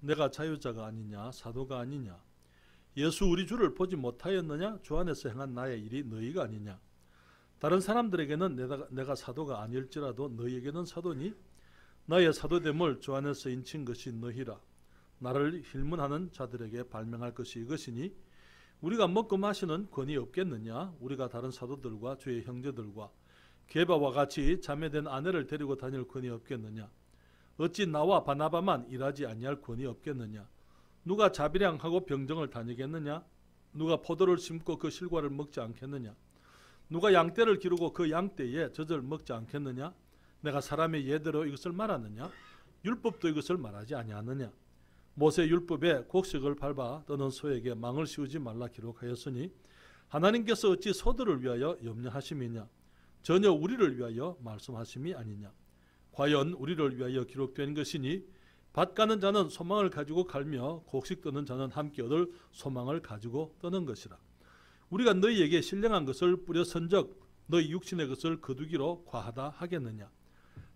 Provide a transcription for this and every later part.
내가 자유자가 아니냐 사도가 아니냐 예수 우리 주를 보지 못하였느냐 주 안에서 행한 나의 일이 너희가 아니냐 다른 사람들에게는 내가 사도가 아닐지라도 너희에게는 사도니 나의 사도됨을 주 안에서 인친 것이 너희라 나를 힐문하는 자들에게 발명할 것이 이것이니 우리가 먹고 마시는 권이 없겠느냐 우리가 다른 사도들과 주의 형제들과 게바와 같이 자매된 아내를 데리고 다닐 권이 없겠느냐 어찌 나와 바나바만 일하지 아니할 권이 없겠느냐 누가 자비량하고 병정을 다니겠느냐 누가 포도를 심고 그 실과를 먹지 않겠느냐 누가 양떼를 기르고 그 양떼에 젖을 먹지 않겠느냐 내가 사람의 예대로 이것을 말하느냐 율법도 이것을 말하지 아니하느냐 모세 율법에 곡식을 밟아 떠는 소에게 망을 씌우지 말라 기록하였으니 하나님께서 어찌 소들을 위하여 염려하심이냐 전혀 우리를 위하여 말씀하심이 아니냐 과연 우리를 위하여 기록된 것이니 밭 가는 자는 소망을 가지고 갈며 곡식 떠는 자는 함께 얻을 소망을 가지고 떠는 것이라 우리가 너희에게 신령한 것을 뿌려 선적 너희 육신의 것을 거두기로 과하다 하겠느냐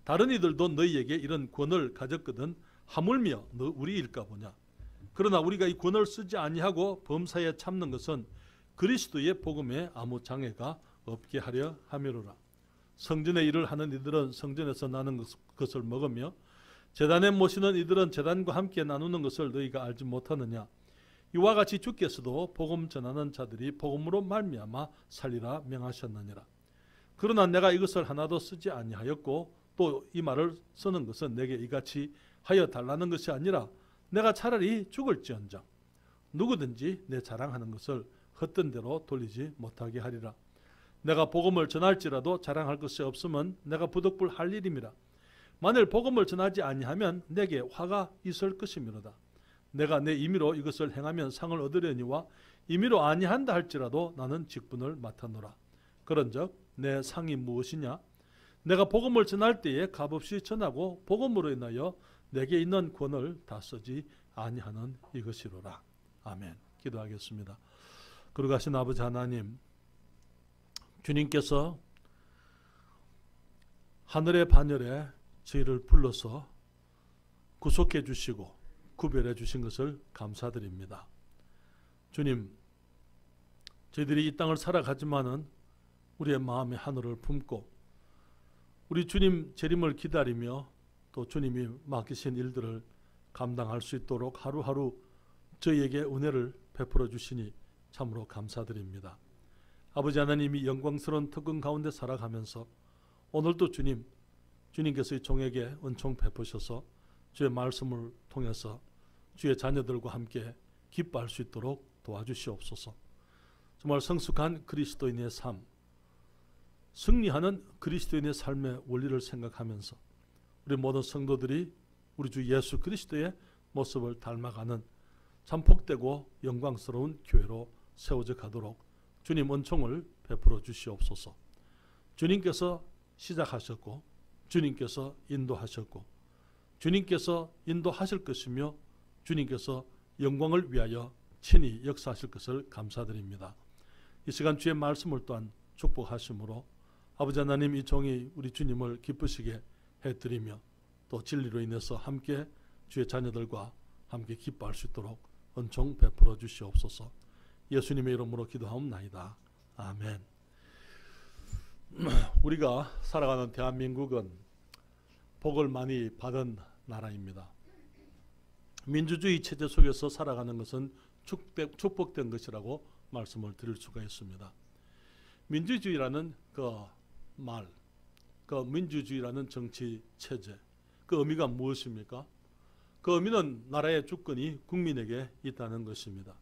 다른 이들도 너희에게 이런 권을 가졌거든 하물며 너 우리일까 보냐 그러나 우리가 이 권을 쓰지 아니하고 범사에 참는 것은 그리스도의 복음에 아무 장애가 없게 하려 함이로라 성전의 일을 하는 이들은 성전에서 나는 것을 먹으며 제단에 모시는 이들은 제단과 함께 나누는 것을 너희가 알지 못하느냐 이와 같이 주께서도 복음 전하는 자들이 복음으로 말미암아 살리라 명하셨느니라 그러나 내가 이것을 하나도 쓰지 아니하였고 또 이 말을 쓰는 것은 내게 이같이 하여 달라는 것이 아니라 내가 차라리 죽을지언정 누구든지 내 자랑하는 것을 헛된 대로 돌리지 못하게 하리라 내가 복음을 전할지라도 자랑할 것이 없으면 내가 부득불 할 일임이라 만일 복음을 전하지 아니하면 내게 화가 있을 것이미로다 내가 내 임의로 이것을 행하면 상을 얻으려니와 임의로 아니한다 할지라도 나는 직분을 맡아노라 그런즉 내 상이 무엇이냐 내가 복음을 전할 때에 값없이 전하고 복음으로 인하여 내게 있는 권을 다 쓰지 아니하는 이것이로라 아멘 기도하겠습니다 거룩하신 아버지 하나님 주님께서 하늘의 반열에 저희를 불러서 구속해 주시고 구별해 주신 것을 감사드립니다. 주님, 저희들이 이 땅을 살아가지만은 우리의 마음의 하늘을 품고 우리 주님 재림을 기다리며 또 주님이 맡기신 일들을 감당할 수 있도록 하루하루 저희에게 은혜를 베풀어 주시니 참으로 감사드립니다. 아버지 하나님이 영광스러운 특권 가운데 살아가면서 오늘도 주님께서 이 종에게 은총 베푸셔서 주의 말씀을 통해서 주의 자녀들과 함께 기뻐할 수 있도록 도와주시옵소서. 정말 성숙한 그리스도인의 삶, 승리하는 그리스도인의 삶의 원리를 생각하면서 우리 모든 성도들이 우리 주 예수 그리스도의 모습을 닮아가는 참 복되고 영광스러운 교회로 세워져 가도록 주님 은총을 베풀어 주시옵소서. 주님께서 시작하셨고 주님께서 인도하셨고 주님께서 인도하실 것이며 주님께서 영광을 위하여 친히 역사하실 것을 감사드립니다. 이 시간 주의 말씀을 또한 축복하심으로 아버지 하나님 이 종이 우리 주님을 기쁘시게 해드리며 또 진리로 인해서 함께 주의 자녀들과 함께 기뻐할 수 있도록 은총 베풀어 주시옵소서. 예수님의 이름으로 기도하옵나이다. 아멘. 우리가 살아가는 대한민국은 복을 많이 받은 나라입니다. 민주주의 체제 속에서 살아가는 것은 축복된 것이라고 말씀을 드릴 수가 있습니다. 민주주의라는 민주주의라는 정치 체제, 그 의미가 무엇입니까? 그 의미는 나라의 주권이 국민에게 있다는 것입니다.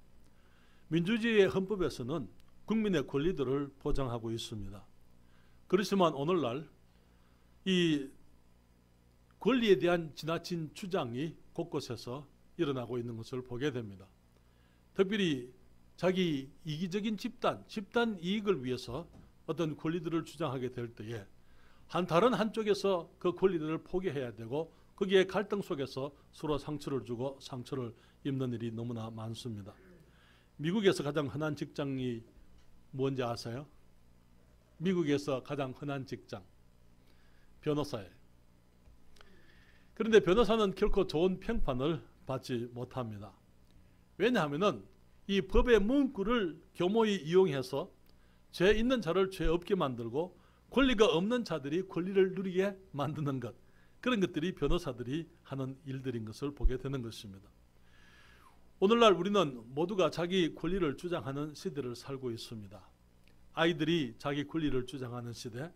민주주의의 헌법에서는 국민의 권리들을 보장하고 있습니다. 그렇지만 오늘날 이 권리에 대한 지나친 주장이 곳곳에서 일어나고 있는 것을 보게 됩니다. 특별히 자기 이기적인 집단 이익을 위해서 어떤 권리들을 주장하게 될 때에 다른 한쪽에서 그 권리들을 포기해야 되고 거기에 갈등 속에서 서로 상처를 주고 상처를 입는 일이 너무나 많습니다. 미국에서 가장 흔한 직장이 뭔지 아세요? 미국에서 가장 흔한 직장, 변호사예요. 그런데 변호사는 결코 좋은 평판을 받지 못합니다. 왜냐하면 이 법의 문구를 교모히 이용해서 죄 있는 자를 죄 없게 만들고 권리가 없는 자들이 권리를 누리게 만드는 것, 그런 것들이 변호사들이 하는 일들인 것을 보게 되는 것입니다. 오늘날 우리는 모두가 자기 권리를 주장하는 시대를 살고 있습니다. 아이들이 자기 권리를 주장하는 시대,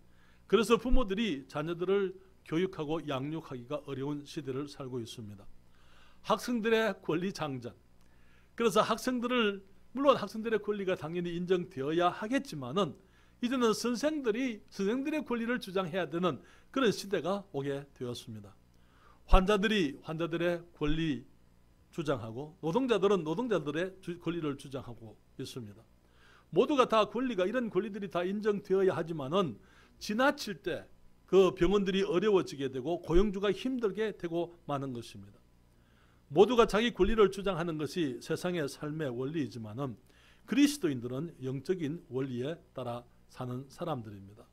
그래서 부모들이 자녀들을 교육하고 양육하기가 어려운 시대를 살고 있습니다. 학생들의 권리 장전, 그래서 물론 학생들의 권리가 당연히 인정되어야 하겠지만은 이제는 선생들의 권리를 주장해야 되는 그런 시대가 오게 되었습니다. 환자들이 환자들의 권리 주장하고 노동자들은 노동자들의 권리를 주장하고 있습니다. 모두가 다 이런 권리들이 다 인정되어야 하지만은 지나칠 때 그 병원들이 어려워지게 되고 고용주가 힘들게 되고 마는 것입니다. 모두가 자기 권리를 주장하는 것이 세상의 삶의 원리이지만은 그리스도인들은 영적인 원리에 따라 사는 사람들입니다.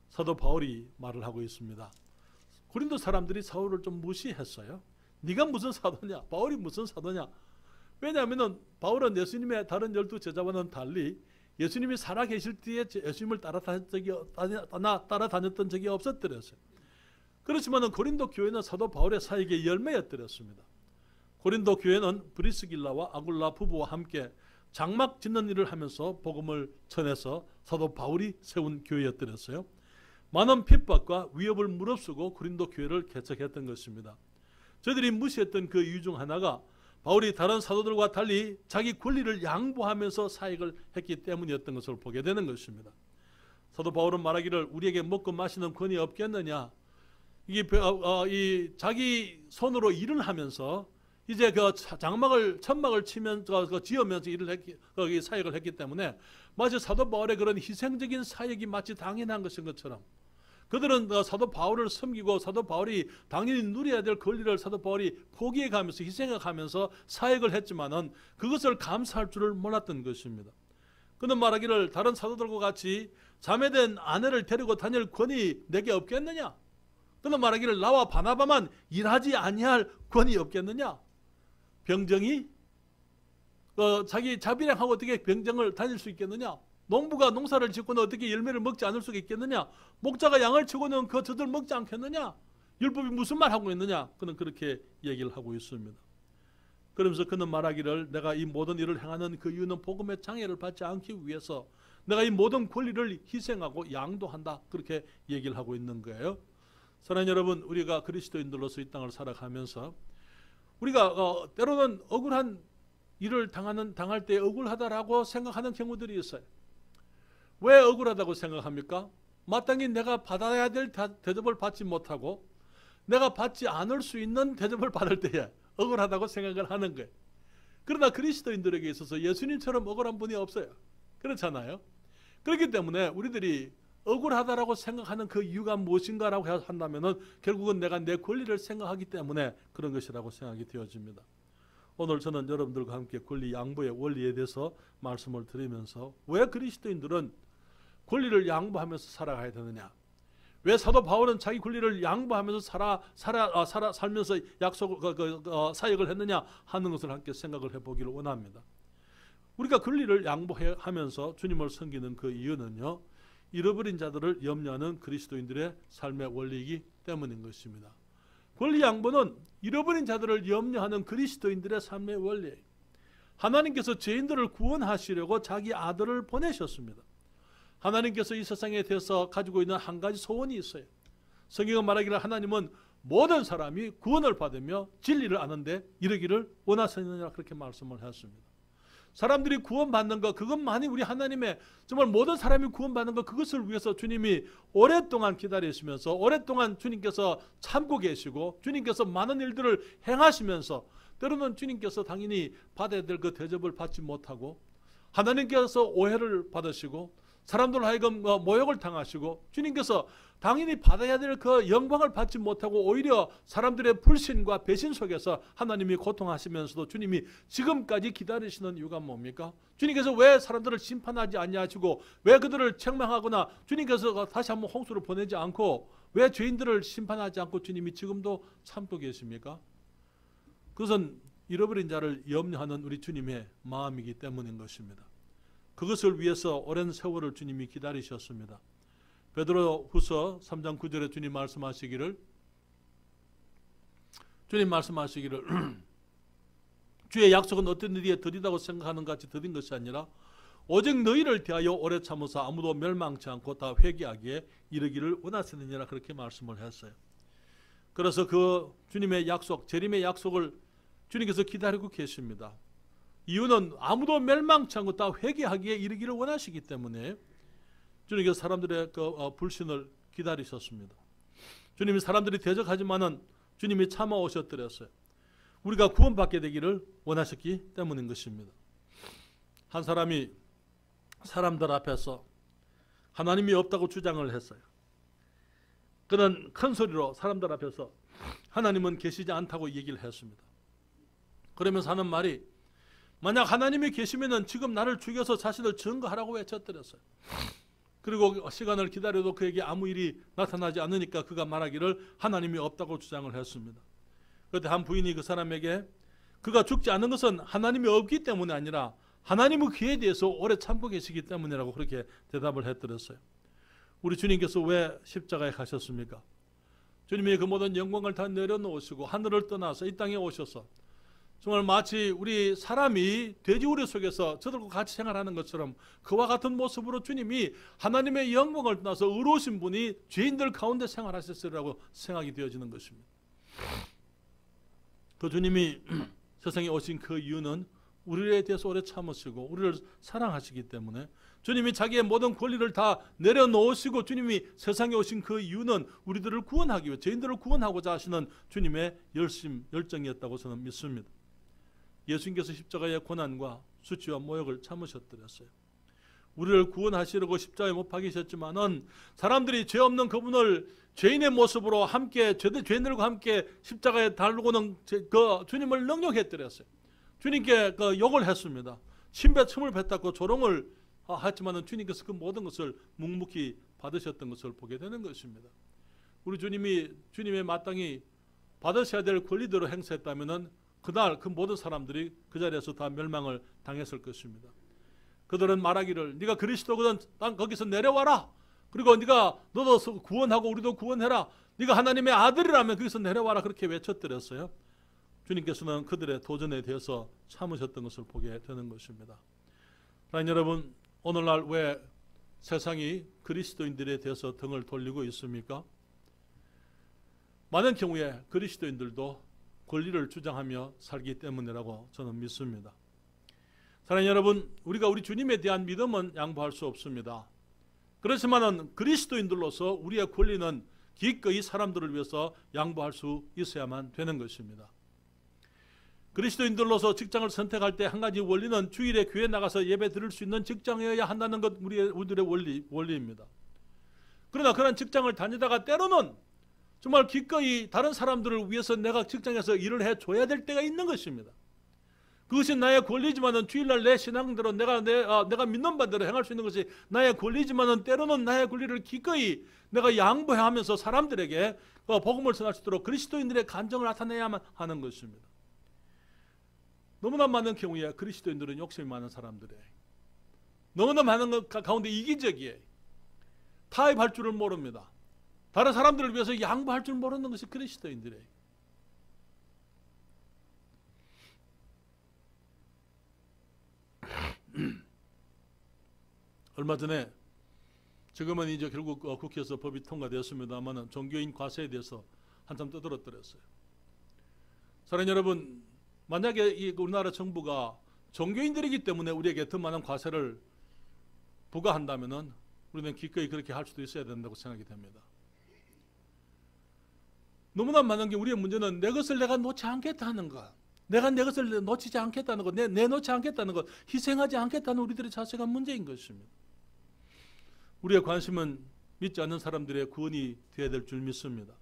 사도 바울이 말을 하고 있습니다. 고린도 사람들이 사울을 좀 무시했어요. 네가 무슨 사도냐? 바울이 무슨 사도냐? 왜냐하면 바울은 예수님의 다른 12 제자와는 달리 예수님이 살아계실 때에 예수님을 따라다녔던 적이 없었더랬어요. 그렇지만 고린도 교회는 사도 바울의 사역의 열매였더랬습니다. 고린도 교회는 브리스길라와 아굴라 부부와 함께 장막 짓는 일을 하면서 복음을 전해서 사도 바울이 세운 교회였더랬어요. 많은 핍박과 위협을 무릅쓰고 고린도 교회를 개척했던 것입니다. 저희들이 무시했던 그 이유 중 하나가 바울이 다른 사도들과 달리 자기 권리를 양보하면서 사역을 했기 때문이었던 것을 보게 되는 것입니다. 사도 바울은 말하기를 우리에게 먹고 마시는 권이 없겠느냐? 자기 손으로 일을 하면서 이제 천막을 치면서 지으면서 사역을 했기 때문에 마치 사도 바울의 그런 희생적인 사역이 마치 당연한 것인 것처럼 그들은 사도 바울을 섬기고 사도 바울이 당연히 누려야 될 권리를 사도 바울이 포기해가면서 희생해가면서 사역을 했지만은 그것을 감사할 줄을 몰랐던 것입니다. 그는 말하기를 다른 사도들과 같이 자매된 아내를 데리고 다닐 권이 내게 없겠느냐? 그는 말하기를 나와 바나바만 일하지 아니할 권이 없겠느냐? 병정이 자기 자비량하고 어떻게 병정을 다닐 수 있겠느냐? 농부가 농사를 짓고는 어떻게 열매를 먹지 않을 수가 있겠느냐? 목자가 양을 치고는 저들 먹지 않겠느냐? 율법이 무슨 말 하고 있느냐? 그는 그렇게 얘기를 하고 있습니다. 그러면서 그는 말하기를 내가 이 모든 일을 행하는 그 이유는 복음의 장애를 받지 않기 위해서 내가 이 모든 권리를 희생하고 양도한다. 그렇게 얘기를 하고 있는 거예요. 사랑하는 여러분, 우리가 그리스도인들로서 이 땅을 살아가면서 우리가 때로는 억울한 일을 당할 때 억울하다라고 생각하는 경우들이 있어요. 왜 억울하다고 생각합니까? 마땅히 내가 받아야 될 대접을 받지 못하고 내가 받지 않을 수 있는 대접을 받을 때에 억울하다고 생각을 하는 거예요. 그러나 그리스도인들에게 있어서 예수님처럼 억울한 분이 없어요. 그렇잖아요. 그렇기 때문에 우리들이 억울하다라고 생각하는 그 이유가 무엇인가라고 한다면은 결국은 내가 내 권리를 생각하기 때문에 그런 것이라고 생각이 되어집니다. 오늘 저는 여러분들과 함께 권리 양보의 원리에 대해서 말씀을 드리면서 왜 그리스도인들은 권리를 양보하면서 살아가야 되느냐? 왜 사도 바울은 자기 권리를 양보하면서 살면서 사역을 했느냐 하는 것을 함께 생각을 해보기를 원합니다. 우리가 권리를 양보하면서 주님을 섬기는 그 이유는요, 잃어버린 자들을 염려하는 그리스도인들의 삶의 원리이기 때문인 것입니다. 권리 양보는 잃어버린 자들을 염려하는 그리스도인들의 삶의 원리예요. 하나님께서 죄인들을 구원하시려고 자기 아들을 보내셨습니다. 하나님께서 이 세상에 대해서 가지고 있는 한 가지 소원이 있어요. 성경은 말하기를 하나님은 모든 사람이 구원을 받으며 진리를 아는데 이르기를 원하시느니라 그렇게 말씀을 하셨습니다. 사람들이 구원받는 것, 그것만이 우리 하나님의 정말 모든 사람이 구원받는 것, 그것을 위해서 주님이 오랫동안 기다리시면서 오랫동안 주님께서 참고 계시고 주님께서 많은 일들을 행하시면서 때로는 주님께서 당연히 받아야 될 그 대접을 받지 못하고 하나님께서 오해를 받으시고 사람들 하여금 모욕을 당하시고 주님께서 당연히 받아야 될 그 영광을 받지 못하고 오히려 사람들의 불신과 배신 속에서 하나님이 고통하시면서도 주님이 지금까지 기다리시는 이유가 뭡니까? 주님께서 왜 사람들을 심판하지 아니하시고 왜 그들을 책망하거나 주님께서 다시 한번 홍수를 보내지 않고 왜 죄인들을 심판하지 않고 주님이 지금도 참고 계십니까? 그것은 잃어버린 자를 염려하는 우리 주님의 마음이기 때문인 것입니다. 그것을 위해서 오랜 세월을 주님이 기다리셨습니다. 베드로후서 3장 9절에 주님 말씀하시기를 주의 약속은 어떤 일에 더디다고 생각하는 것 같이 더딘 것이 아니라 오직 너희를 대하여 오래 참으사 아무도 멸망치 않고 다 회개하기에 이르기를 원하시느니라 그렇게 말씀을 했어요. 그래서 그 주님의 약속, 재림의 약속을 주님께서 기다리고 계십니다. 이유는 아무도 멸망치 않고 다 회개하기에 이르기를 원하시기 때문에 주님께서 사람들의 그 불신을 기다리셨습니다. 주님이 사람들이 대적하지만은 주님이 참아오셨더랬어요. 우리가 구원받게 되기를 원하셨기 때문인 것입니다. 한 사람이 사람들 앞에서 하나님이 없다고 주장을 했어요. 그는 큰 소리로 사람들 앞에서 하나님은 계시지 않다고 얘기를 했습니다. 그러면서 하는 말이 만약 하나님이 계시면은 지금 나를 죽여서 자신을 증거하라고 외쳤더랬어요. 그리고 시간을 기다려도 그에게 아무 일이 나타나지 않으니까 그가 말하기를 하나님이 없다고 주장을 했습니다. 그때 한 부인이 그 사람에게 그가 죽지 않은 것은 하나님이 없기 때문이 아니라 하나님의 기회에 대해서 오래 참고 계시기 때문이라고 그렇게 대답을 했더랬어요. 우리 주님께서 왜 십자가에 가셨습니까? 주님이 그 모든 영광을 다 내려놓으시고 하늘을 떠나서 이 땅에 오셔서 정말 마치 우리 사람이 돼지우리 속에서 저들과 같이 생활하는 것처럼 그와 같은 모습으로 주님이 하나님의 영광을 떠나서 의로우신 분이 죄인들 가운데 생활하셨으리라고 생각이 되어지는 것입니다. 그 주님이 세상에 오신 그 이유는 우리에 대해서 오래 참으시고 우리를 사랑하시기 때문에 주님이 자기의 모든 권리를 다 내려놓으시고 주님이 세상에 오신 그 이유는 우리들을 구원하기 위해 죄인들을 구원하고자 하시는 주님의 열정이었다고 저는 믿습니다. 예수님께서 십자가의 고난과 수치와 모욕을 참으셨더랬어요. 우리를 구원하시려고 십자가에 못 박이셨지만은 사람들이 죄 없는 그분을 죄인의 모습으로 함께 죄인들과 함께 십자가에 달고는 그 주님을 능욕했더랬어요. 주님께 그 욕을 했습니다. 침을 뱉었고 조롱을 했지만은 주님께서 그 모든 것을 묵묵히 받으셨던 것을 보게 되는 것입니다. 우리 주님의 마땅히 받으셔야 될 권리대로 행세했다면은 그날 그 모든 사람들이 그 자리에서 다 멸망을 당했을 것입니다. 그들은 말하기를 네가 그리스도거든 거기서 내려와라. 그리고 네가 너도 구원하고 우리도 구원해라. 네가 하나님의 아들이라면 거기서 내려와라 그렇게 외쳤더랬어요. 주님께서는 그들의 도전에 대해서 참으셨던 것을 보게 되는 것입니다. 사랑하는 여러분, 오늘날 왜 세상이 그리스도인들에 대해서 등을 돌리고 있습니까? 많은 경우에 그리스도인들도 권리를 주장하며 살기 때문이라고 저는 믿습니다. 사랑하는 여러분, 우리가 우리 주님에 대한 믿음은 양보할 수 없습니다. 그렇지만은 그리스도인들로서 우리의 권리는 기꺼이 사람들을 위해서 양보할 수 있어야만 되는 것입니다. 그리스도인들로서 직장을 선택할 때 한 가지 원리는 주일에 교회 나가서 예배 드릴 수 있는 직장이어야 한다는 것 우리들의 원리입니다. 그러나 그런 직장을 다니다가 때로는 정말 기꺼이 다른 사람들을 위해서 내가 직장에서 일을 해줘야 될 때가 있는 것입니다. 그것이 나의 권리지만은 주일날 내 신앙대로 내가 믿는 바대로 행할 수 있는 것이 나의 권리지만은 때로는 나의 권리를 기꺼이 내가 양보하면서 사람들에게 복음을 전할 수 있도록 그리스도인들의 간정을 나타내야만 하는 것입니다. 너무나 많은 경우에 그리스도인들은 욕심이 많은 사람들이에요. 너무나 많은 것 가운데 이기적이에요. 타협할 줄을 모릅니다. 다른 사람들을 위해서 양보할 줄 모르는 것이 그리스도인들이에요. 얼마 전에 지금은 이제 결국 국회에서 법이 통과되었습니다만 종교인 과세에 대해서 한참 떠들었더랬어요. 사랑하는 여러분, 만약에 이 우리나라 정부가 종교인들이기 때문에 우리에게 더 많은 과세를 부과한다면은 우리는 기꺼이 그렇게 할 수도 있어야 된다고 생각이 됩니다. 너무나 많은 게 우리의 문제는 내 것을 내가 놓지 않겠다는 것, 내가 내 것을 놓치지 않겠다는 것, 내놓지 않겠다는 것, 희생하지 않겠다는 우리들의 자세가 문제인 것입니다. 우리의 관심은 믿지 않는 사람들의 구원이 되어야 될 줄 믿습니다.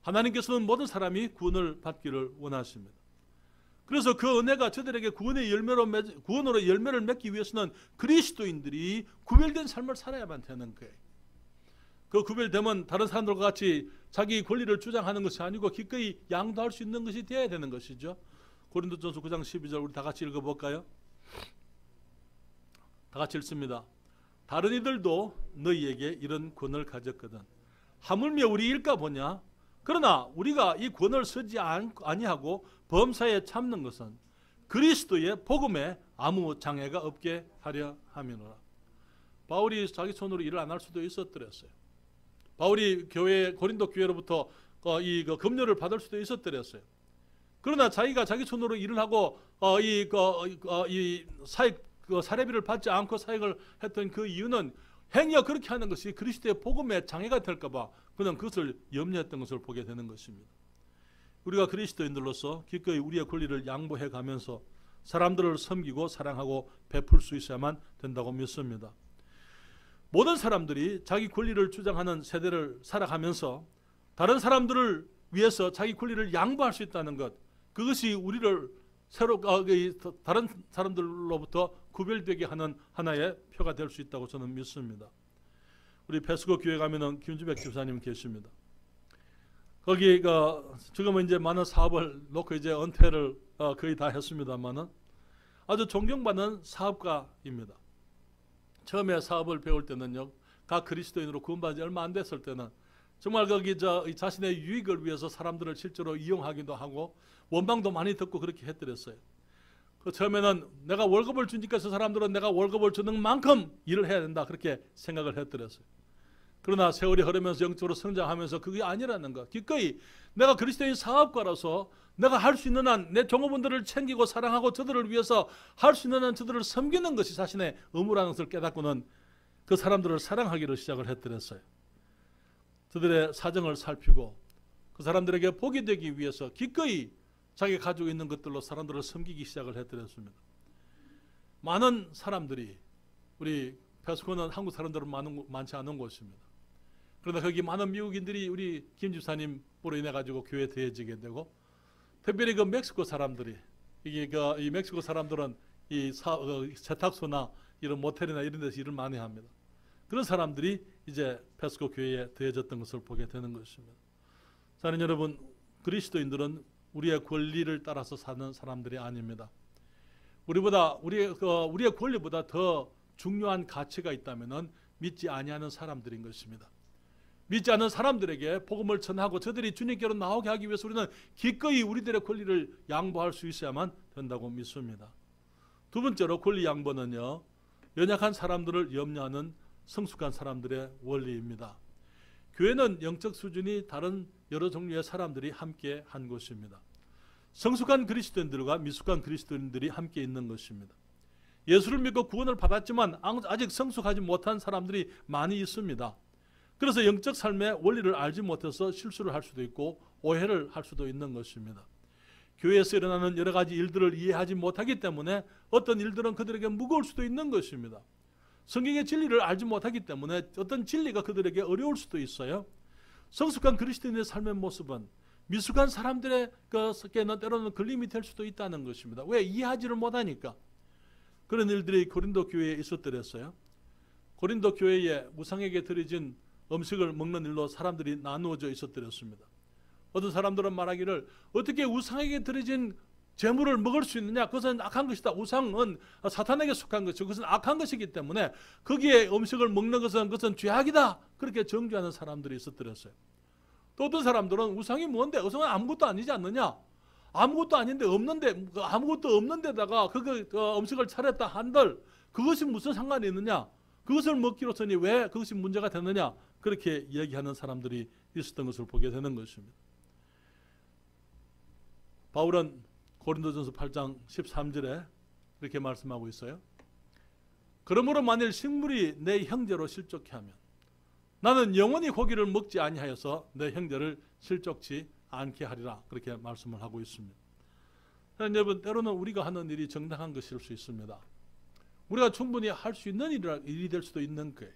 하나님께서는 모든 사람이 구원을 받기를 원하십니다. 그래서 그 은혜가 저들에게 구원으로 열매를 맺기 위해서는 그리스도인들이 구별된 삶을 살아야만 되는 거예요. 그 구별되면 다른 사람들과 같이 자기 권리를 주장하는 것이 아니고 기꺼이 양도할 수 있는 것이 되어야 되는 것이죠. 고린도전서 9장 12절 우리 다 같이 읽어볼까요? 다 같이 읽습니다. 다른 이들도 너희에게 이런 권을 가졌거든 하물며 우리 일까 보냐. 그러나 우리가 이 권을 쓰지 아니하고 범사에 참는 것은 그리스도의 복음에 아무 장애가 없게 하려 함이노라. 바울이 자기 손으로 일을 안 할 수도 있었더랬어요. 바울이 고린도 교회로부터 이 급료를 받을 수도 있었더랬어요. 그러나 자기가 자기 손으로 일을 하고 이 사례비를 받지 않고 사역을 했던 그 이유는 행위가 그렇게 하는 것이 그리스도의 복음에 장애가 될까봐 그는 그것을 염려했던 것을 보게 되는 것입니다. 우리가 그리스도인들로서 기꺼이 우리의 권리를 양보해 가면서 사람들을 섬기고 사랑하고 베풀 수 있어야만 된다고 믿습니다. 모든 사람들이 자기 권리를 주장하는 세대를 살아가면서 다른 사람들을 위해서 자기 권리를 양보할 수 있다는 것, 그것이 우리를 다른 사람들로부터 구별되게 하는 하나의 표가 될 수 있다고 저는 믿습니다. 우리 페스코 교회 가면은 김주백 집사님 계십니다. 거기 지금은 이제 많은 사업을 놓고 이제 은퇴를 거의 다 했습니다만은 아주 존경받는 사업가입니다. 처음에 사업을 배울 때는요, 각 그리스도인으로 구원받은 지 얼마 안 됐을 때는 정말 거기 자신의 유익을 위해서 사람들을 실제로 이용하기도 하고 원망도 많이 듣고 그렇게 했더랬어요. 처음에는 내가 월급을 주니까 저 사람들은 내가 월급을 주는 만큼 일을 해야 된다 그렇게 생각을 했더랬어요. 그러나 세월이 흐르면서 영적으로 성장하면서 그게 아니라는 것, 기꺼이 내가 그리스도인 사업가로서 내가 할 수 있는 한 내 종업원들을 챙기고 사랑하고 저들을 위해서 할 수 있는 한 저들을 섬기는 것이 자신의 의무라는 것을 깨닫고는 그 사람들을 사랑하기로 시작을 했더랬어요. 저들의 사정을 살피고 그 사람들에게 복이 되기 위해서 기꺼이 자기가 가지고 있는 것들로 사람들을 섬기기 시작을 했더랬습니다. 많은 사람들이, 우리 페스코는 한국 사람들은 많지 않은 곳입니다. 그러나 거기 많은 미국인들이 우리 김 집사님으로 인해 가지고 교회에 더해지게 되고, 특별히 그 멕시코 사람들이, 이 멕시코 사람들은 이 세탁소나 이런 모텔이나 이런 데서 일을 많이 합니다. 그런 사람들이 이제 페스코 교회에 더해졌던 것을 보게 되는 것입니다. 사랑하는 여러분, 그리스도인들은 우리의 권리를 따라서 사는 사람들이 아닙니다. 우리의 권리보다 더 중요한 가치가 있다면은 믿지 아니하는 사람들인 것입니다. 믿지 않는 사람들에게 복음을 전하고 저들이 주님께로 나오게 하기 위해서 우리는 기꺼이 우리들의 권리를 양보할 수 있어야만 된다고 믿습니다. 두 번째로 권리 양보는요, 연약한 사람들을 염려하는 성숙한 사람들의 원리입니다. 교회는 영적 수준이 다른 여러 종류의 사람들이 함께 한 곳입니다. 성숙한 그리스도인들과 미숙한 그리스도인들이 함께 있는 것입니다. 예수를 믿고 구원을 받았지만 아직 성숙하지 못한 사람들이 많이 있습니다. 그래서 영적 삶의 원리를 알지 못해서 실수를 할 수도 있고 오해를 할 수도 있는 것입니다. 교회에서 일어나는 여러 가지 일들을 이해하지 못하기 때문에 어떤 일들은 그들에게 무거울 수도 있는 것입니다. 성경의 진리를 알지 못하기 때문에 어떤 진리가 그들에게 어려울 수도 있어요. 성숙한 그리스도인의 삶의 모습은 미숙한 사람들에게는 때로는 걸림이 될 수도 있다는 것입니다. 왜? 이해하지를 못하니까. 그런 일들이 고린도 교회에 있었더랬어요. 고린도 교회에 우상에게 드려진 음식을 먹는 일로 사람들이 나누어져 있었더랬습니다. 어떤 사람들은 말하기를 어떻게 우상에게 드려진 재물을 먹을 수 있느냐? 그것은 악한 것이다. 우상은 사탄에게 속한 것이고 그것은 악한 것이기 때문에 거기에 음식을 먹는 그것은 죄악이다. 그렇게 정죄하는 사람들이 있었더랬어요. 또 어떤 사람들은 우상이 뭔데? 우상은 아무것도 아니지 않느냐? 아무것도 아닌데 아무것도 없는 데다가 그 음식을 차렸다 한들 그것이 무슨 상관이 있느냐? 그것을 먹기로서니 왜 그것이 문제가 되느냐? 그렇게 이야기하는 사람들이 있었던 것을 보게 되는 것입니다. 바울은 고린도전서 8장 13절에 이렇게 말씀하고 있어요. 그러므로 만일 식물이 내 형제로 실족해 하면 나는 영원히 고기를 먹지 아니하여서 내 형제를 실족치 않게 하리라. 그렇게 말씀을 하고 있습니다. 여러분, 때로는 우리가 하는 일이 정당한 것일 수 있습니다. 우리가 충분히 할 수 있는 일이 될 수도 있는 거예요.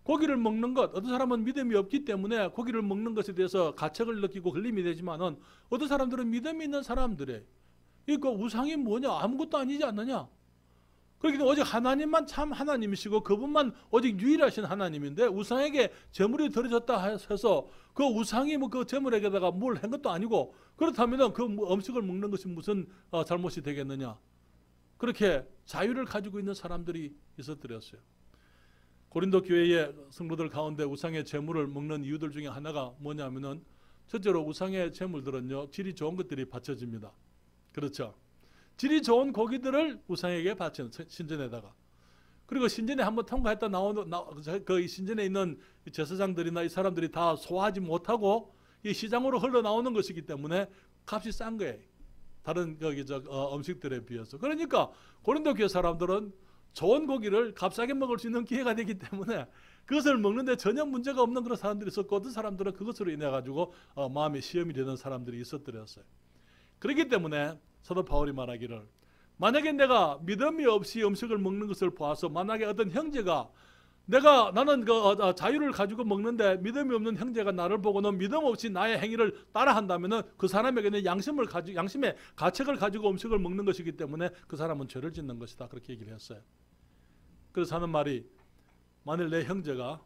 고기를 먹는 것, 어떤 사람은 믿음이 없기 때문에 고기를 먹는 것에 대해서 가책을 느끼고 걸림이 되지만은 어떤 사람들은 믿음이 있는 사람들의 이거 우상이 뭐냐? 아무것도 아니지 않느냐? 그렇기 때문에 오직 하나님만 참 하나님이시고 그분만 오직 유일하신 하나님인데 우상에게 제물이 드려졌다 해서 그 우상이 뭐 그 제물에게다가 뭘 한 것도 아니고 그렇다면 그 음식을 먹는 것이 무슨 잘못이 되겠느냐. 그렇게 자유를 가지고 있는 사람들이 있었더랬어요. 고린도 교회의 성도들 가운데 우상의 제물을 먹는 이유들 중에 하나가 뭐냐면은 첫째로 우상의 제물들은요 질이 좋은 것들이 바쳐집니다. 그렇죠. 질이 좋은 고기들을 우상에게 바치는 신전에다가. 그리고 신전에 한번 통과했다 그 신전에 있는 제사장들이나 이 사람들이 다 소화하지 못하고 이 시장으로 흘러나오는 것이기 때문에 값이 싼 거예요. 다른 음식들에 비해서. 그러니까 고린도 교회 사람들은 좋은 고기를 값싸게 먹을 수 있는 기회가 되기 때문에 그것을 먹는데 전혀 문제가 없는 그런 사람들이 있었고 어떤 사람들은 그것으로 인해 가지고 마음에 시험이 되는 사람들이 있었더랬어요. 그렇기 때문에 사도 바울이 말하기를 만약에 내가 믿음이 없이 음식을 먹는 것을 보아서 만약에 어떤 형제가 나는 자유를 가지고 먹는데 믿음이 없는 형제가 나를 보고는 믿음 없이 나의 행위를 따라한다면은 그 사람에게는 양심의 가책을 가지고 음식을 먹는 것이기 때문에 그 사람은 죄를 짓는 것이다. 그렇게 얘기를 했어요. 그래서 하는 말이 만일 내 형제가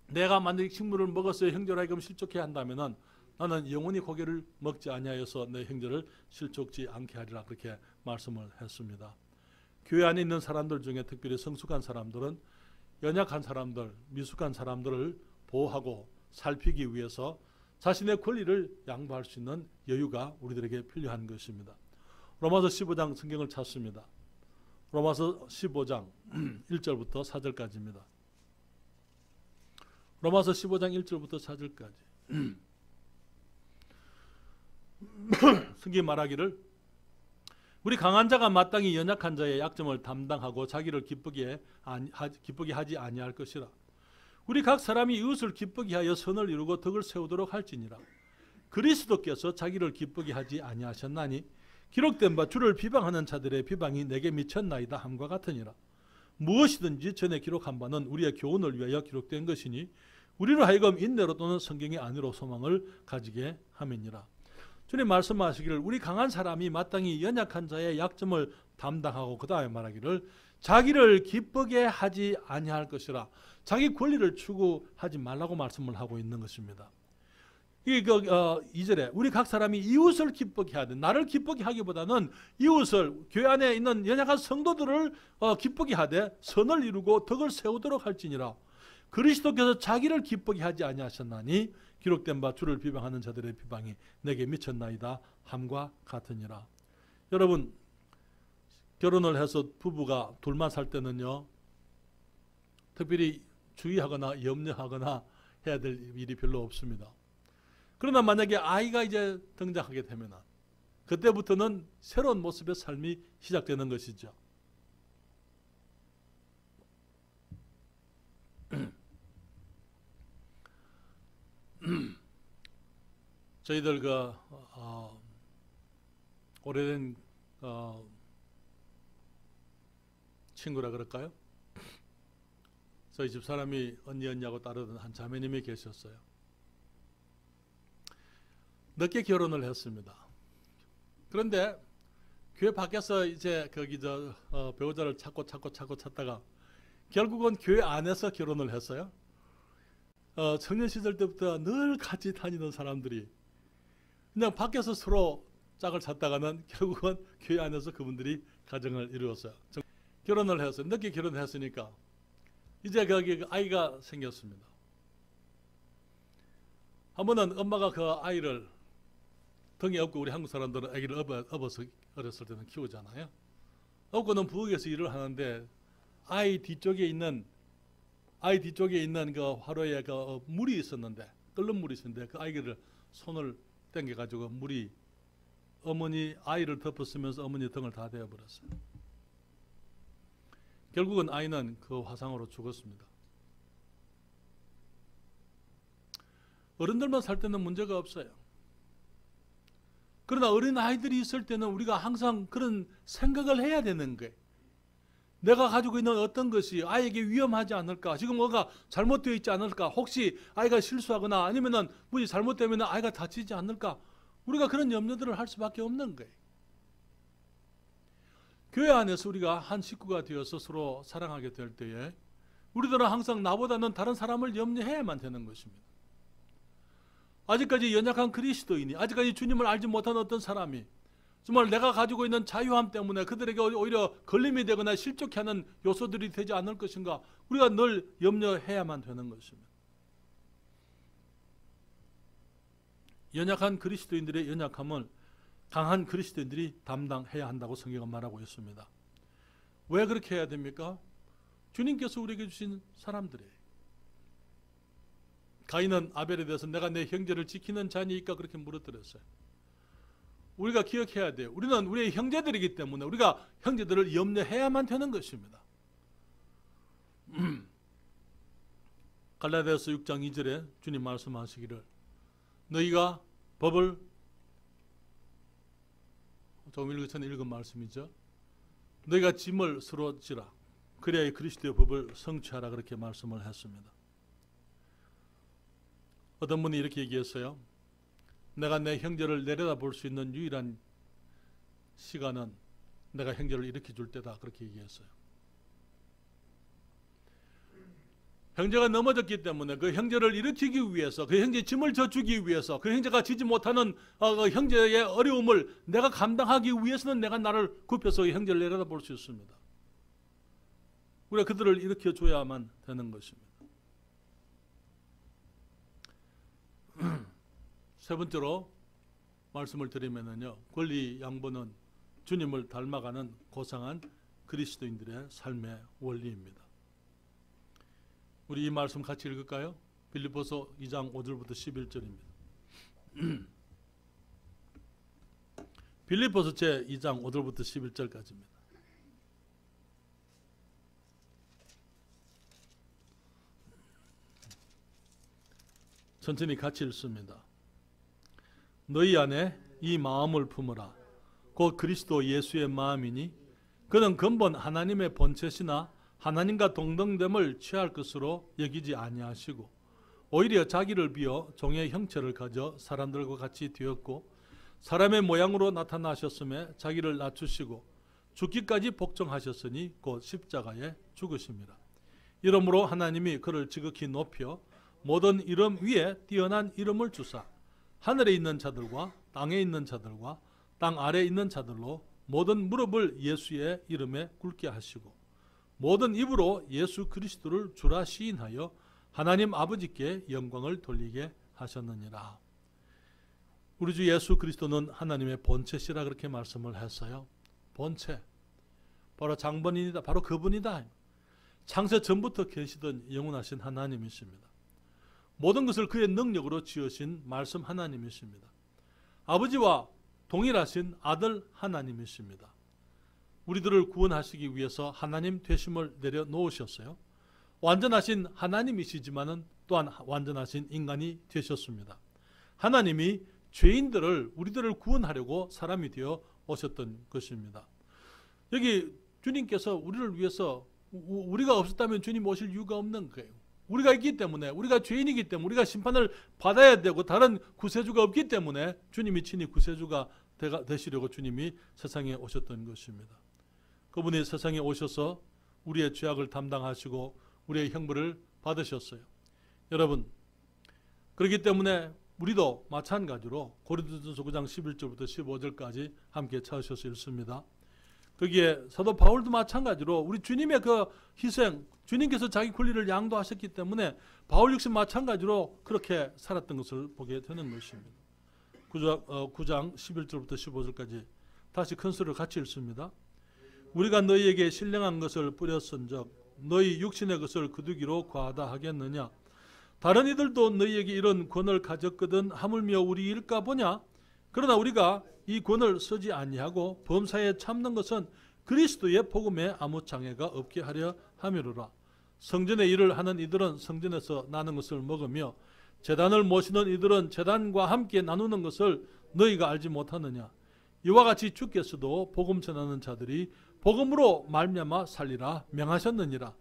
내가 만약에 식물을 먹었어야 형제로 하여금 실족해야 한다면은 나는 영원히 고기를 먹지 아니하여서 내 형제를 실족지 않게 하리라 그렇게 말씀을 했습니다. 교회 안에 있는 사람들 중에 특별히 성숙한 사람들은 연약한 사람들, 미숙한 사람들을 보호하고 살피기 위해서 자신의 권리를 양보할 수 있는 여유가 우리들에게 필요한 것입니다. 로마서 15장 성경을 찾습니다. 로마서 15장 1절부터 4절까지입니다. 로마서 15장 1절부터 4절까지 성경이 말하기를 우리 강한 자가 마땅히 연약한 자의 약점을 담당하고 자기를 기쁘게 하지 아니할 것이라. 우리 각 사람이 이웃을 기쁘게 하여 선을 이루고 덕을 세우도록 할지니라. 그리스도께서 자기를 기쁘게 하지 아니하셨나니 기록된 바 주를 비방하는 자들의 비방이 내게 미쳤나이다 함과 같으니라. 무엇이든지 전에 기록한 바는 우리의 교훈을 위하여 기록된 것이니 우리로 하여금 인내로 또는 성경의 안으로 소망을 가지게 함이니라. 주님 말씀하시기를 우리 강한 사람이 마땅히 연약한 자의 약점을 담당하고 그 다음에 말하기를 자기를 기쁘게 하지 아니할 것이라. 자기 권리를 추구하지 말라고 말씀을 하고 있는 것입니다. 2절에 우리 각 사람이 이웃을 기쁘게 하되 나를 기쁘게 하기보다는 이웃을 교회 안에 있는 연약한 성도들을 기쁘게 하되 선을 이루고 덕을 세우도록 할지니라. 그리스도께서 자기를 기쁘게 하지 아니하셨나니 기록된 바 주를 비방하는 자들의 비방이 내게 미쳤나이다 함과 같으니라. 여러분 결혼을 해서 부부가 둘만 살 때는요 특별히 주의하거나 염려하거나 해야 될 일이 별로 없습니다. 그러나 만약에 아이가 이제 등장하게 되면 그때부터는 새로운 모습의 삶이 시작되는 것이죠. 저희들 오래된 친구라 그럴까요? 저희 집 사람이 언니하고 따르던 한 자매님이 계셨어요. 늦게 결혼을 했습니다. 그런데 교회 밖에서 이제 배우자를 찾다가 결국은 교회 안에서 결혼을 했어요. 청년 시절 때부터 늘 같이 다니던 사람들이 그냥 밖에서 서로 짝을 찾다가는 결국은 교회 안에서 그분들이 가정을 이루었어요. 결혼을 했어요. 늦게 결혼했으니까 이제 거기 아이가 생겼습니다. 한 번은 엄마가 그 아이를 등에 업고 우리 한국 사람들은 아기를 업어서 어렸을 때는 키우잖아요. 업고는 부엌에서 일을 하는데 아이 뒤쪽에 있는 그 화로에 그 물이 있었는데 끓는 물이 있었는데 그 아이를 손을 당겨가지고 물이 아이를 덮었으면서 어머니 등을 다 데워버렸어요. 결국은 아이는 그 화상으로 죽었습니다. 어른들만 살 때는 문제가 없어요. 그러나 어린 아이들이 있을 때는 우리가 항상 그런 생각을 해야 되는 거예요. 내가 가지고 있는 어떤 것이 아이에게 위험하지 않을까? 지금 뭐가 잘못되어 있지 않을까? 혹시 아이가 실수하거나 아니면은 무엇이 잘못되면 아이가 다치지 않을까? 우리가 그런 염려들을 할 수밖에 없는 거예요. 교회 안에서 우리가 한 식구가 되어서 서로 사랑하게 될 때에 우리들은 항상 나보다는 다른 사람을 염려해야만 되는 것입니다. 아직까지 연약한 그리스도인이, 아직까지 주님을 알지 못한 어떤 사람이 정말 내가 가지고 있는 자유함 때문에 그들에게 오히려 걸림이 되거나 실족해 하는 요소들이 되지 않을 것인가, 우리가 늘 염려해야만 되는 것입니다. 연약한 그리스도인들의 연약함을 강한 그리스도인들이 담당해야 한다고 성경은 말하고 있습니다. 왜 그렇게 해야 됩니까? 주님께서 우리에게 주신 사람들이에요. 가인은 아벨에 대해서 내가 내 형제를 지키는 자니까 그렇게 물어들었어요. 우리가 기억해야 돼요. 우리는 우리의 형제들이기 때문에 우리가 형제들을 염려해야만 되는 것입니다. 갈라디아서 6장 2절에 주님 말씀하시기를 너희가 법을, 조금 읽기 전에 읽은 말씀이죠. 너희가 짐을 서로 지라 그래야 그리스도의 법을 성취하라, 그렇게 말씀을 했습니다. 어떤 분이 이렇게 얘기했어요. 내가 내 형제를 내려다볼 수 있는 유일한 시간은 내가 형제를 일으켜줄 때다, 그렇게 얘기했어요. 형제가 넘어졌기 때문에 그 형제를 일으키기 위해서, 그 형제의 짐을 져주기 위해서, 그 형제가 지지 못하는 그 형제의 어려움을 내가 감당하기 위해서는 내가 나를 굽혀서 형제를 내려다볼 수 있습니다. 우리가 그들을 일으켜줘야만 되는 것입니다. 세 번째로 말씀을 드리면요, 권리 양보는 주님을 닮아가는 고상한 그리스도인들의 삶의 원리입니다. 우리 이 말씀 같이 읽을까요? 빌립보서 2장 5절부터 11절입니다. 빌립보서 제 2장 5절부터 11절까지입니다. 천천히 같이 읽습니다. 너희 안에 이 마음을 품으라. 곧 그리스도 예수의 마음이니 그는 근본 하나님의 본체시나 하나님과 동등됨을 취할 것으로 여기지 아니하시고 오히려 자기를 비어 종의 형체를 가져 사람들과 같이 되었고 사람의 모양으로 나타나셨음에 자기를 낮추시고 죽기까지 복종하셨으니 곧 십자가에 죽으심이라. 이러므로 하나님이 그를 지극히 높여 모든 이름 위에 뛰어난 이름을 주사 하늘에 있는 자들과 땅에 있는 자들과 땅 아래에 있는 자들로 모든 무릎을 예수의 이름에 꿇게 하시고 모든 입으로 예수 그리스도를 주라 시인하여 하나님 아버지께 영광을 돌리게 하셨느니라. 우리 주 예수 그리스도는 하나님의 본체시라 그렇게 말씀을 했어요. 본체, 바로 장본인이다, 바로 그분이다. 창세 전부터 계시던 영원하신 하나님이십니다. 모든 것을 그의 능력으로 지으신 말씀 하나님이십니다. 아버지와 동일하신 아들 하나님이십니다. 우리들을 구원하시기 위해서 하나님 되심을 내려놓으셨어요. 완전하신 하나님이시지만은 또한 완전하신 인간이 되셨습니다. 하나님이 죄인들을, 우리들을 구원하려고 사람이 되어 오셨던 것입니다. 여기 주님께서 우리를 위해서, 우리가 없었다면 주님 오실 이유가 없는 거예요. 우리가 있기 때문에, 우리가 죄인이기 때문에, 우리가 심판을 받아야 되고 다른 구세주가 없기 때문에 주님이 친히 구세주가 되시려고 주님이 세상에 오셨던 것입니다. 그분이 세상에 오셔서 우리의 죄악을 담당하시고 우리의 형벌을 받으셨어요. 여러분, 그렇기 때문에 우리도 마찬가지로 고린도전서 9장 11절부터 15절까지 함께 찾으셔서 읽습니다. 거기에 사도 바울도 마찬가지로 우리 주님의 그 희생, 주님께서 자기 권리를 양도하셨기 때문에 바울 역시 마찬가지로 그렇게 살았던 것을 보게 되는 것입니다. 9장 11절부터 15절까지 다시 큰 소리로 같이 읽습니다. 우리가 너희에게 신령한 것을 뿌렸은즉 너희 육신의 것을 거두기로 과하다 하겠느냐? 다른 이들도 너희에게 이런 권을 가졌거든 하물며 우리 일까 보냐? 그러나 우리가 이 권을 쓰지 아니하고 범사에 참는 것은 그리스도의 복음에 아무 장애가 없게 하려 함이로라. 성전의 일을 하는 이들은 성전에서 나는 것을 먹으며 제단을 모시는 이들은 제단과 함께 나누는 것을 너희가 알지 못하느냐? 이와 같이 주께서도 복음 전하는 자들이 복음으로 말미암아 살리라 명하셨느니라.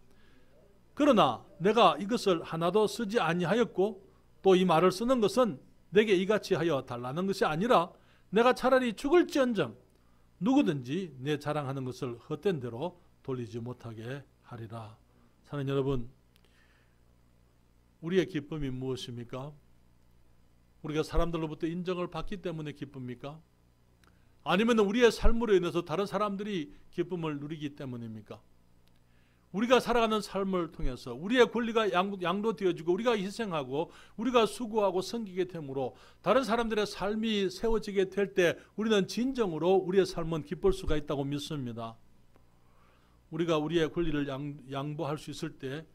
그러나 내가 이것을 하나도 쓰지 아니하였고 또 이 말을 쓰는 것은 내게 이같이 하여 달라는 것이 아니라 내가 차라리 죽을지언정 누구든지 내 자랑하는 것을 헛된 대로 돌리지 못하게 하리라. 사랑하는 여러분, 우리의 기쁨이 무엇입니까? 우리가 사람들로부터 인정을 받기 때문에 기쁩니까? 아니면 우리의 삶으로 인해서 다른 사람들이 기쁨을 누리기 때문입니까? 우리가 살아가는 삶을 통해서 우리의 권리가 양도되어지고 우리가 희생하고 우리가 수고하고 섬기게 되므로 다른 사람들의 삶이 세워지게 될 때 우리는 진정으로 우리의 삶은 기쁠 수가 있다고 믿습니다. 우리가 우리의 권리를 양보할 수 있을 때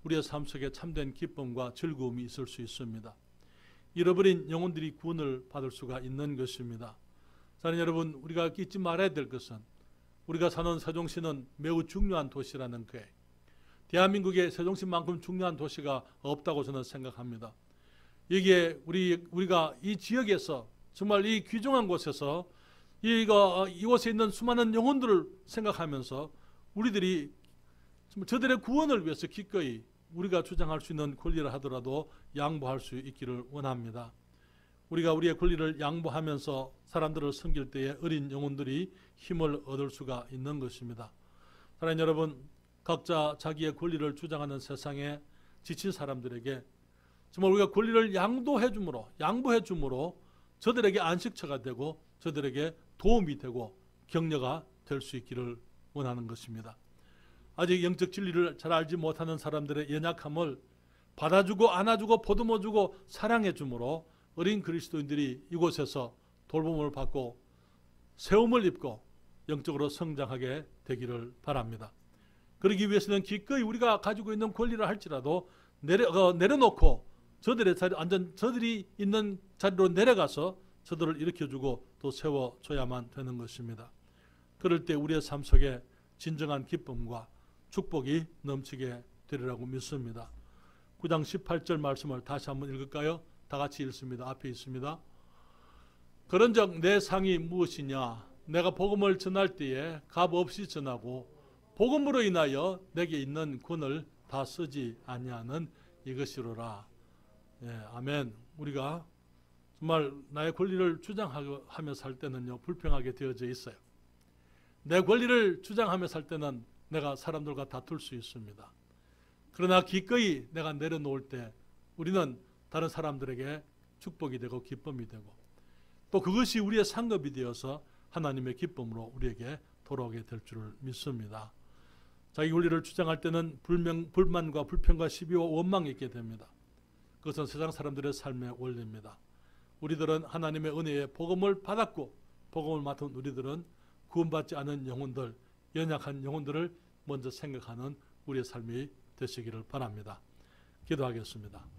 우리의 삶 속에 참된 기쁨과 즐거움이 있을 수 있습니다. 잃어버린 영혼들이 구원을 받을 수가 있는 것입니다. 사랑하는 여러분, 우리가 잊지 말아야 될 것은 우리가 사는 세종시는 매우 중요한 도시라는 거예요. 대한민국에 세종시만큼 중요한 도시가 없다고 저는 생각합니다. 여기에 우리가 이 지역에서 정말 이 귀중한 곳에서 이곳에 있는 수많은 영혼들을 생각하면서 우리들이 저들의 구원을 위해서 기꺼이 우리가 주장할 수 있는 권리를 하더라도 양보할 수 있기를 원합니다. 우리가 우리의 권리를 양보하면서 사람들을 섬길 때에 어린 영혼들이 힘을 얻을 수가 있는 것입니다. 사랑하는 여러분, 각자 자기의 권리를 주장하는 세상에 지친 사람들에게 정말 우리가 권리를 양보해 줌으로 저들에게 안식처가 되고 저들에게 도움이 되고 격려가 될 수 있기를 원하는 것입니다. 아직 영적 진리를 잘 알지 못하는 사람들의 연약함을 받아주고 안아주고 보듬어주고 사랑해 줌으로 어린 그리스도인들이 이곳에서 돌봄을 받고 세움을 입고 영적으로 성장하게 되기를 바랍니다. 그러기 위해서는 기꺼이 우리가 가지고 있는 권리를 할지라도 내려놓고 저들이 있는 자리로 내려가서 저들을 일으켜주고 또 세워줘야만 되는 것입니다. 그럴 때 우리의 삶 속에 진정한 기쁨과 축복이 넘치게 되리라고 믿습니다. 9장 18절 말씀을 다시 한번 읽을까요? 다 같이 읽습니다. 앞에 있습니다. 그런즉 내 상이 무엇이냐? 내가 복음을 전할 때에 값없이 전하고 복음으로 인하여 내게 있는 권을 다 쓰지 아니하는 이것이로라. 예, 아멘. 우리가 정말 나의 권리를 주장하며 살 때는요, 불평하게 되어져 있어요. 내 권리를 주장하며 살 때는 내가 사람들과 다툴 수 있습니다. 그러나 기꺼이 내가 내려놓을 때 우리는 다른 사람들에게 축복이 되고 기쁨이 되고 또 그것이 우리의 상급이 되어서 하나님의 기쁨으로 우리에게 돌아오게 될 줄을 믿습니다. 자기 권리를 주장할 때는 불만과 불평과 시비와 원망이 있게 됩니다. 그것은 세상 사람들의 삶의 원리입니다. 우리들은 하나님의 은혜에 복음을 받았고 복음을 맡은 우리들은 구원받지 않은 영혼들, 연약한 영혼들을 먼저 생각하는 우리의 삶이 되시기를 바랍니다. 기도하겠습니다.